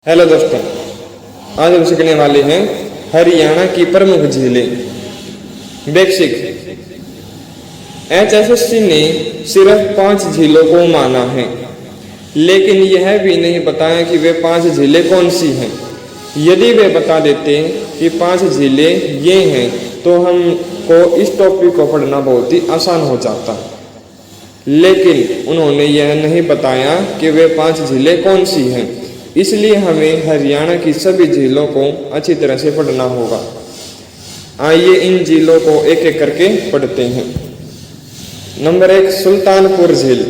Hello दोस्तों, आज हम सीखने वाले हैं हरियाणा की प्रमुख झीलें। बेसिक HSSC ने सिर्फ 5 झीलों को माना है, लेकिन यह भी नहीं बताया कि वे 5 झीलें कौन सी हैं। यदि वे बता देते कि 5 झीलें ये हैं तो हमको इस टॉपिक को पढ़ना बहुत ही आसान हो जाता, लेकिन उन्होंने यह नहीं बताया कि वे 5 झीलें कौन सी हैं। इसलिए हमें हरियाणा की सभी झीलों को अच्छी तरह से पढ़ना होगा। आइए इन झीलों को एक एक करके पढ़ते हैं। नंबर 1, सुल्तानपुर झील।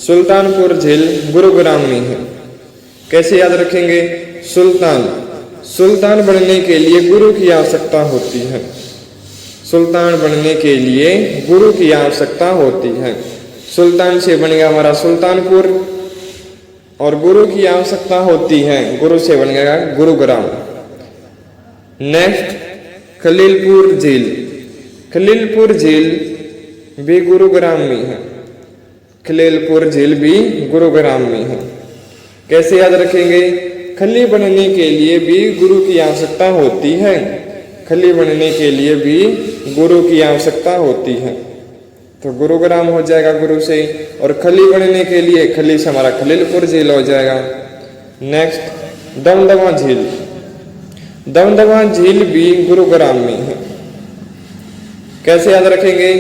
सुल्तानपुर झील गुरुग्राम में है। कैसे याद रखेंगे? सुल्तान बनने के लिए गुरु की आवश्यकता होती है। सुल्तान बनने के लिए गुरु की आवश्यकता होती है। सुल्तान से बन गया हमारा सुल्तानपुर, और गुरु की आवश्यकता होती है, गुरु से बन गया गुरुग्राम। नेक्स्ट, खलीलपुर झील। खलीलपुर झील भी गुरुग्राम में है। खलीलपुर झील भी गुरुग्राम में है। कैसे याद रखेंगे? खली बनने के लिए भी गुरु की आवश्यकता होती है। खली बनने के लिए भी गुरु की आवश्यकता होती है, तो गुरुग्राम हो जाएगा गुरु से। और खली बनने के लिए खली से हमारा खलीलपुर झील हो जाएगा। नेक्स्ट, दमदमा झील। दमदमा झील भी गुरुग्राम में है। कैसे याद रखेंगे?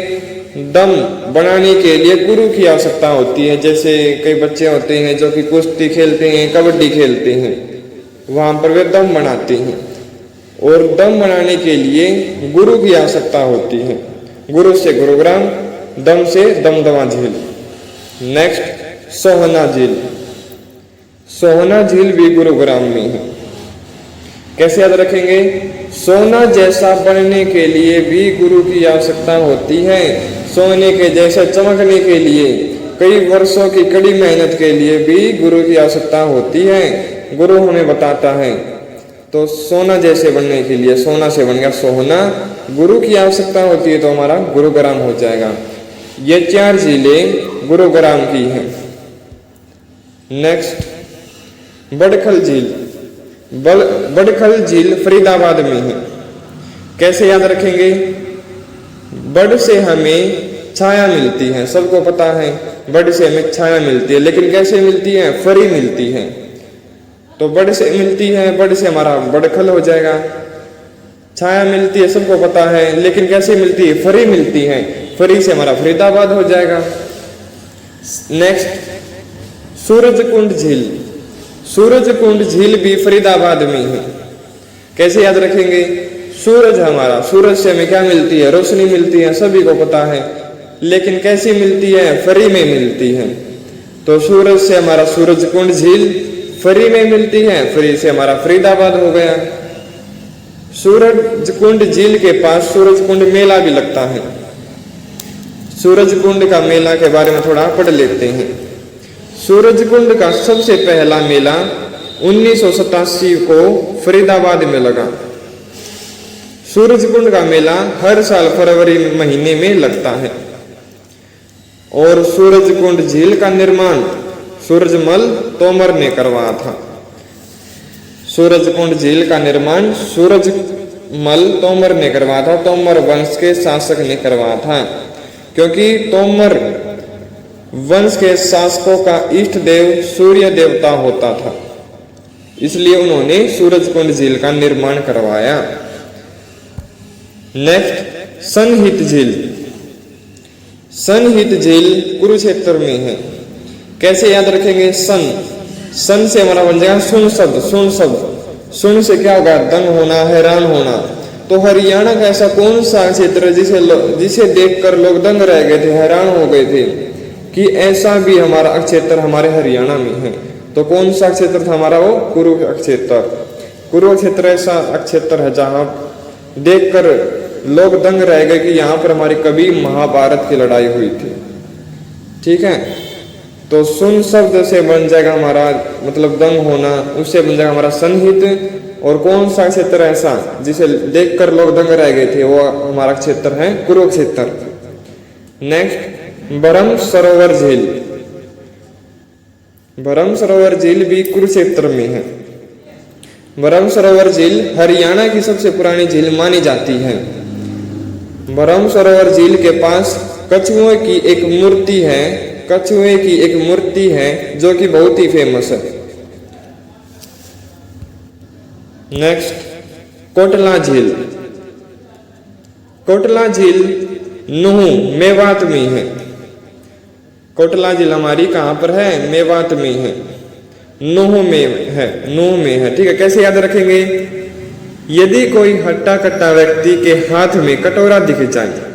दम बनाने के लिए गुरु की आवश्यकता होती है। जैसे कई बच्चे होते हैं जो कि कुश्ती खेलते हैं, कबड्डी खेलते हैं, वहां पर वे दम बनाते हैं, और दम बनाने के लिए गुरु की आवश्यकता होती है। गुरु से गुरुग्राम, दम से दमदमा झील। नेक्स्ट, सोहना झील। सोहना झील भी गुरुग्राम में है। कैसे याद रखेंगे? सोना जैसा बनने के लिए भी गुरु की आवश्यकता होती है। सोने के जैसे चमकने के लिए, कई वर्षों की कड़ी मेहनत के लिए भी गुरु की आवश्यकता होती है। गुरु हमें बताता है। तो सोना जैसे बनने के लिए, सोना से बन गया सोहना, गुरु की आवश्यकता होती है, तो हमारा गुरुग्राम हो जाएगा। ये 4 झीलें गुरुग्राम की हैं। नेक्स्ट, बड़खल झील। बड़खल झील फरीदाबाद में है। कैसे याद रखेंगे? बड़ से हमें छाया मिलती है, सबको पता है बड़ से हमें छाया मिलती है, लेकिन कैसे मिलती है? फरी मिलती है। तो बड़ से मिलती है, बड़ से हमारा बड़खल हो जाएगा। छाया मिलती है, सबको पता है, लेकिन कैसे मिलती है? फरी मिलती है। फरी से हमारा फरीदाबाद हो जाएगा। नेक्स्ट, सूरजकुंड झील। सूरजकुंड झील भी फरीदाबाद में है। कैसे याद रखेंगे? सूरज से हमें क्या मिलती है? रोशनी मिलती है, सभी को पता है, लेकिन कैसी मिलती है? फरी में मिलती है। तो सूरज से हमारा सूरजकुंड झील फरी में मिलती है, फरी से हमारा फरीदाबाद हो गया। सूरजकुंड झील के पास सूरजकुंड मेला भी लगता है। सूरजकुंड का मेला के बारे में थोड़ा पढ़ लेते हैं। सूरजकुंड का सबसे पहला मेला 1987 को फरीदाबाद में लगा। सूरजकुंड का मेला हर साल फरवरी महीने में लगता है। और सूरजकुंड झील का निर्माण सूरजमल तोमर ने करवाया था। सूरजकुंड झील का निर्माण सूरजमल तोमर ने करवाया था। तोमर वंश के शासक ने करवाया था, क्योंकि तोमर वंश के शासकों का इष्ट देव सूर्य देवता होता था, इसलिए उन्होंने सूरजकुंड झील का निर्माण करवाया। नेक्स्ट, सनहित झील। सनहित झील कुरुक्षेत्र में है। कैसे याद रखेंगे? सन से हमारा बन जाएगा सुन शब्द। सुन से क्या होगा? दंग होना, हैरान होना। तो हरियाणा का ऐसा कौन सा क्षेत्र जिसे देखकर लोग दंग रह गए थे, हैरान हो गए थे कि ऐसा भी हमारा क्षेत्र हमारे हरियाणा में है? तो कौन सा क्षेत्र था हमारा? वो कुरुक्षेत्र। कुरुक्षेत्र ऐसा क्षेत्र है जहां देखकर लोग दंग रह गए कि यहाँ पर हमारी कभी महाभारत की लड़ाई हुई थी। ठीक है, तो सुन शब्द से बन जाएगा हमारा मतलब दंग होना, उससे बन जाएगा हमारा सनहित। और कौन सा क्षेत्र ऐसा जिसे देखकर लोग दंग रह गए थे, वो हमारा क्षेत्र है कुरुक्षेत्र। नेक्स्ट, बरम सरोवर झील। भरम सरोवर झील भी कुरुक्षेत्र में है। ब्रह्म सरोवर झील हरियाणा की सबसे पुरानी झील मानी जाती है। ब्रह्म सरोवर झील के पास कछुए की एक मूर्ति है, कछुए की एक मूर्ति है जो कि बहुत ही फेमस है। नेक्स्ट, कोटला झील। कोटला झील नूह मेवात में है। कोटला झील हमारी कहां पर है? मेवात में है, नूह में है, नूह में है। ठीक है, कैसे याद रखेंगे? यदि कोई हट्टा कट्टा व्यक्ति के हाथ में कटोरा दिख जाए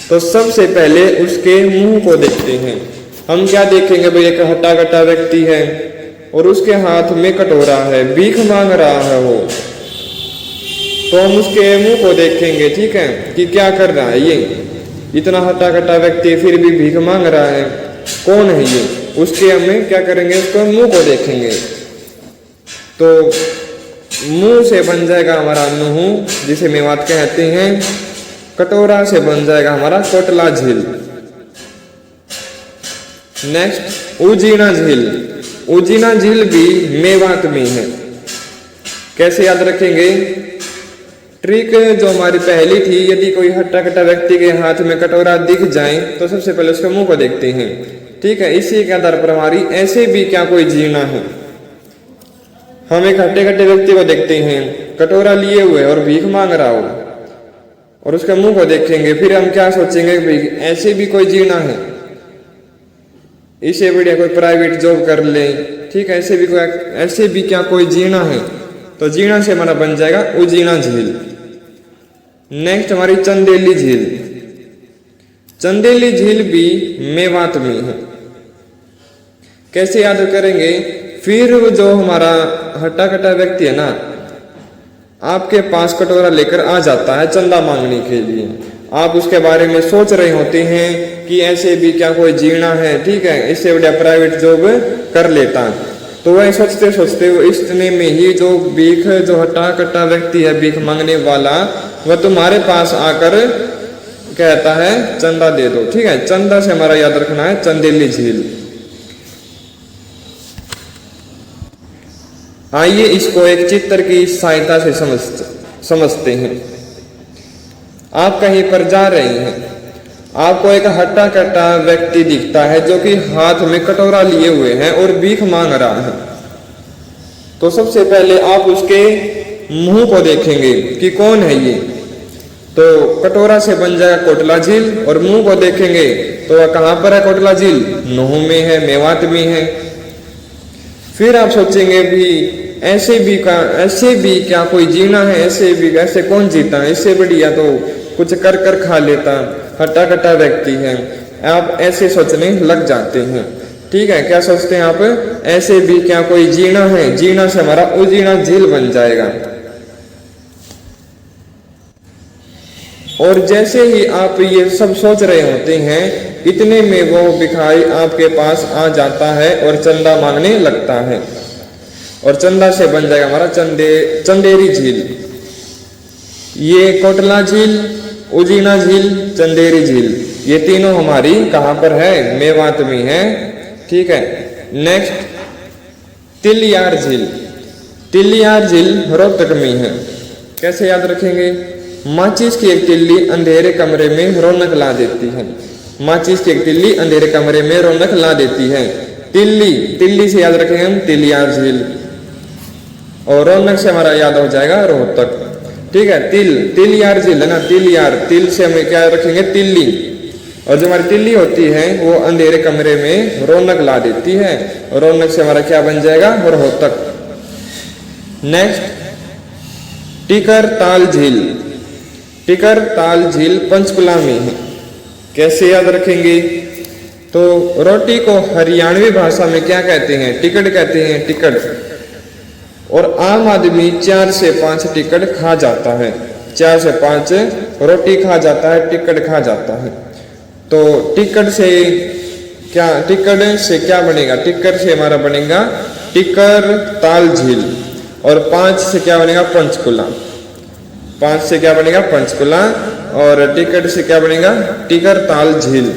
तो सबसे पहले उसके मुंह को देखते हैं। हम क्या देखेंगे? भाई एक हट्टा कट्टा व्यक्ति है और उसके हाथ में कटोरा है, भीख मांग रहा है वो, तो हम उसके मुंह को देखेंगे। ठीक है, कि क्या कर रहा है ये, इतना हट्टा कट्टा व्यक्ति फिर भी भीख मांग रहा है, कौन है ये? उसके हमें क्या करेंगे? उसको मुंह को देखेंगे। तो मुंह से बन जाएगा हमारा नूह, जिसे मेवात कहते हैं। कटोरा से बन जाएगा हमारा कोटला झील। नेक्स्ट, उजीना झील। उजीना झील भी मेवात में है। कैसे याद रखेंगे? ट्रिक जो हमारी पहली थी, यदि कोई हट्टा कट्टा व्यक्ति के हाथ में कटोरा दिख जाए तो सबसे पहले उसके मुंह को देखते हैं। ठीक है, इसी के आधार पर हमारी ऐसे भी क्या कोई जीना है। हम एक हट्टे कट्टे व्यक्ति को देखते हैं, कटोरा लिए हुए और भीख मांग रहा हो, और उसके मुंह को देखेंगे, फिर हम क्या सोचेंगे? भाई ऐसे भी कोई जीना है, इससे बढ़िया कोई प्राइवेट जॉब कर ले। ठीक है, ऐसे भी क्या कोई जीना है, तो जीना से हमारा बन जाएगा उजीना झील। नेक्स्ट, हमारी चंदेली झील। चंदेली झील भी मेवात में है। कैसे याद करेंगे? फिर जो हमारा हट्टा कट्टा व्यक्ति है ना, आपके पास कटोरा लेकर आ जाता है चंदा मांगने के लिए। आप उसके बारे में सोच रहे होते हैं कि ऐसे भी क्या कोई जीना है, ठीक है, इससे बढ़िया प्राइवेट जॉब कर लेता। तो वह सोचते सोचते इतने में ही जो हट्टा कट्टा व्यक्ति है, भीख मांगने वाला, वह तुम्हारे पास आकर कहता है चंदा दे दो। ठीक है, चंदा से हमारा याद रखना है चंदेली झील। आइए इसको एक चित्र की सहायता से समझते हैं। आप कहीं पर जा रहे हैं, आपको एक हट्टा कट्टा व्यक्ति दिखता है जो कि हाथ में कटोरा लिए हुए है और भीख मांग रहा है। तो सबसे पहले आप उसके मुंह को देखेंगे कि कौन है ये। तो कटोरा से बन जाएगा कोटला झील, और मुंह को देखेंगे तो वह कहां पर है? कोटला झील नूह में है, मेवात में है। फिर आप सोचेंगे भी ऐसे भी क्या कोई जीना है? ऐसे कौन जीता है? इससे बढ़िया तो कुछ कर कर खा लेता, हट्टा कट्टा व्यक्ति है। आप ऐसे सोचने लग जाते हैं। ठीक है, क्या सोचते हैं आप? ऐसे भी क्या कोई जीना है? जीना से हमारा उजीना झील बन जाएगा। और जैसे ही आप ये सब सोच रहे होते हैं, इतने में वो भिखारी आपके पास आ जाता है और चंदा मांगने लगता है, और चंदा से बन जाएगा हमारा चंदेरी झील। ये कोटला झील, उजीना झील, चंदेरी झील, ये तीनों हमारी कहां पर है? मेवात में है। ठीक है, नेक्स्ट, तिलियार झील। तिलियार झील रोहतक में है। कैसे याद रखेंगे? माचिस की एक तिल्ली अंधेरे कमरे में रौनक ला देती है। माचिस की एक तिल्ली अंधेरे कमरे में रौनक ला देती है। तिल्ली से याद रखेंगे हम तिलियार झील, और रौनक से हमारा याद हो जाएगा रोहतक। ठीक है, तिलियार झील है ना, तिल से हमें क्या रखेंगे? तिल्ली। और जो हमारी तिल्ली होती है वो अंधेरे कमरे में रौनक ला देती है, और रौनक से हमारा क्या बन जाएगा? रोहतक। नेक्स्ट, टिकर ताल झील। टिकर ताल झील पंचकुला में है। कैसे याद रखेंगे? तो रोटी को हरियाणवी भाषा में क्या कहते हैं? टिकट कहते हैं, टिकट। और आम आदमी 4 से 5 टिकट खा जाता है, 4 से 5 रोटी खा जाता है, टिकट खा जाता है। तो टिकट से क्या बनेगा? टिकट से हमारा बनेगा टिकर ताल झील, और 5 से क्या बनेगा? पंचकुला। 5 से क्या बनेगा? पंचकुला, और टिकट से क्या बनेगा? टिकर ताल झील।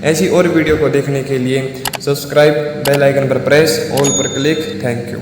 ऐसी और वीडियो को देखने के लिए सब्सक्राइब, बेल आइकन पर प्रेस, ऑल पर क्लिक। Thank you.